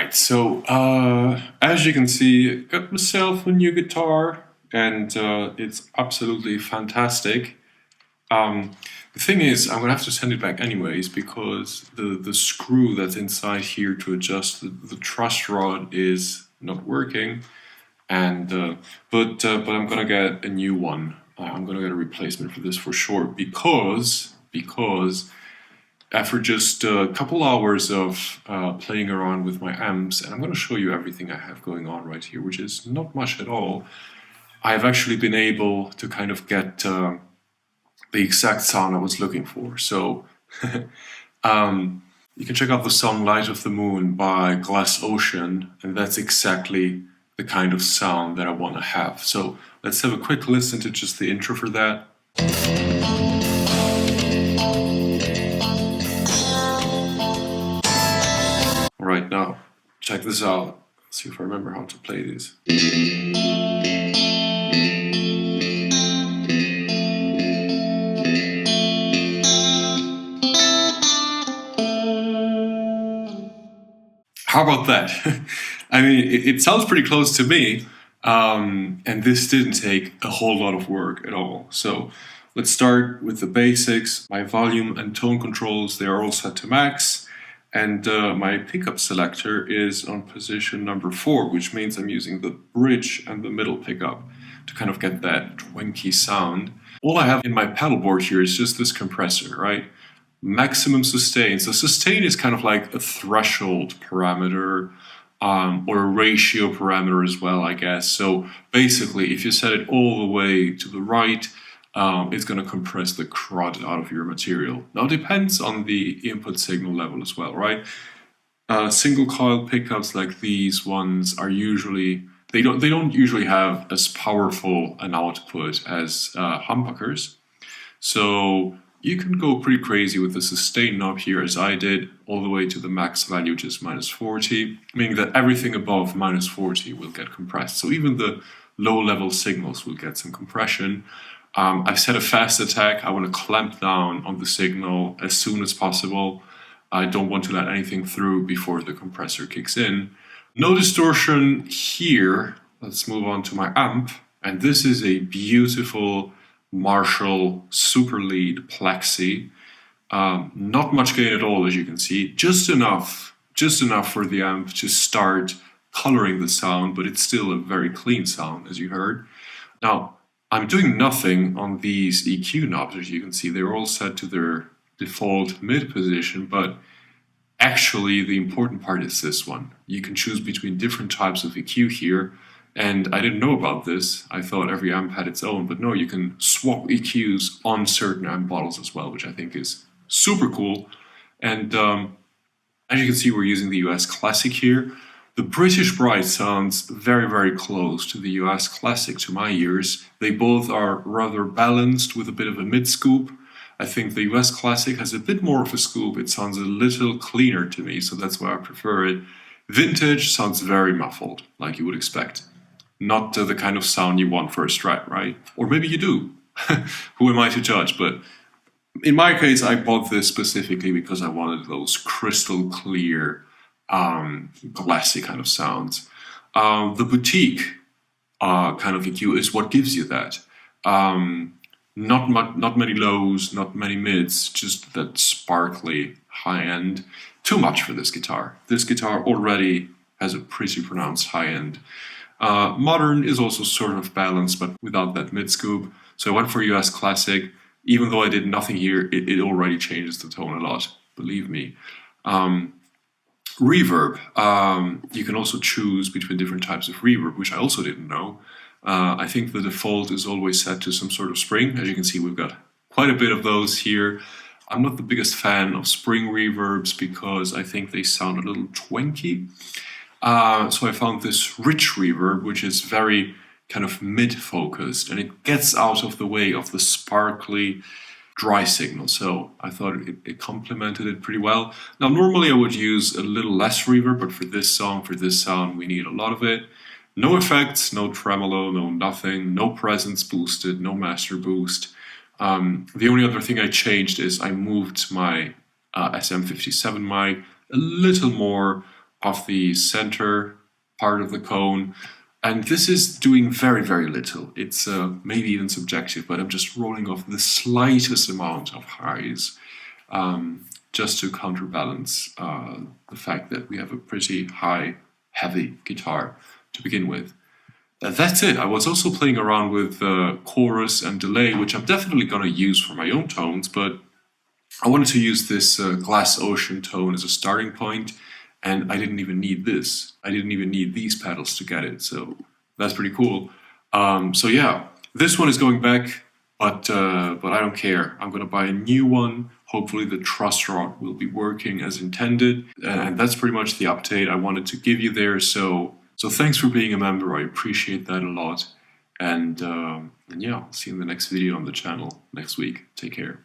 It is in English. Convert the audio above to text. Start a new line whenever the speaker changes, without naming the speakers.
right, so as you can see, I got myself a new guitar, and it's absolutely fantastic. Um, the thing is, I'm gonna have to send it back anyways because the screw that's inside here to adjust the truss rod is not working, and but I'm gonna get a new one. I'm gonna get a replacement for this for sure because after just a couple hours of playing around with my amps, and I'm going to show you everything I have going on right here, which is not much at all, I've actually been able to kind of get the exact sound I was looking for. So you can check out the song Light of the Moon by Glass Ocean, and that's exactly the kind of sound that I want to have. So let's have a quick listen to just the intro for that. Right now, check this out. Let's see if I remember how to play this. How about that? I mean, it sounds pretty close to me, and this didn't take a whole lot of work at all. So let's start with the basics. My volume and tone controls, they are all set to max. And my pickup selector is on position number 4, which means I'm using the bridge and the middle pickup to kind of get that twanky sound. All I have in my pedal board here is just this compressor, right? Maximum sustain. So sustain is kind of like a threshold parameter or a ratio parameter as well, I guess. So basically, if you set it all the way to the right, it's going to compress the crud out of your material. Now it depends on the input signal level as well, right? Single coil pickups like these ones are usually they don't usually have as powerful an output as humbuckers, so you can go pretty crazy with the sustain knob here, as I did, all the way to the max value, which is -40, meaning that everything above -40 will get compressed. So even the low-level signals will get some compression. I've set a fast attack. I want to clamp down on the signal as soon as possible. I don't want to let anything through before the compressor kicks in. No distortion here. Let's move on to my amp. And this is a beautiful Marshall Super Lead Plexi. Not much gain at all, as you can see. Just enough for the amp to start coloring the sound, but it's still a very clean sound, as you heard. Now, I'm doing nothing on these EQ knobs, as you can see. They're all set to their default mid position, but actually the important part is this one. You can choose between different types of EQ here, and I didn't know about this. I thought every amp had its own, but no, you can swap EQs on certain amp models as well, which I think is super cool. And as you can see, we're using the US Classic here. The British Bright sounds very, very close to the US Classic to my ears. They both are rather balanced with a bit of a mid-scoop. I think the US Classic has a bit more of a scoop. It sounds a little cleaner to me, so that's why I prefer it. Vintage sounds very muffled, like you would expect. Not the kind of sound you want for a Strat, right? Or maybe you do. Who am I to judge? But in my case, I bought this specifically because I wanted those crystal clear, glassy kind of sounds. The boutique kind of EQ is what gives you that. Not many lows, not many mids, just that sparkly high end. Too much for this guitar. This guitar already has a pretty pronounced high end. Modern is also sort of balanced, but without that mid scoop. So I went for US Classic. Even though I did nothing here, it already changes the tone a lot, believe me. Reverb. You can also choose between different types of reverb, which I also didn't know. I think the default is always set to some sort of spring. As you can see, we've got quite a bit of those here. I'm not the biggest fan of spring reverbs because I think they sound a little twanky. So I found this rich reverb, which is very kind of mid-focused, and it gets out of the way of the sparkly dry signal. So I thought it complemented it pretty well. Now, normally I would use a little less reverb, but for this song, for this sound, we need a lot of it. No effects, no tremolo, no nothing, no presence boosted, no master boost. The only other thing I changed is I moved my SM57 mic a little more of the center part of the cone. And this is doing very, very little. It's maybe even subjective, but I'm just rolling off the slightest amount of highs just to counterbalance the fact that we have a pretty high, heavy guitar to begin with. That's it. I was also playing around with chorus and delay, which I'm definitely going to use for my own tones, but I wanted to use this Glass Ocean tone as a starting point, and I didn't even need this. I didn't even need these pedals to get it, so that's pretty cool. So yeah, this one is going back, but I don't care. I'm gonna buy a new one. Hopefully the truss rod will be working as intended, and that's pretty much the update I wanted to give you there. So thanks for being a member. I appreciate that a lot, and yeah, I'll see you in the next video on the channel next week. Take care.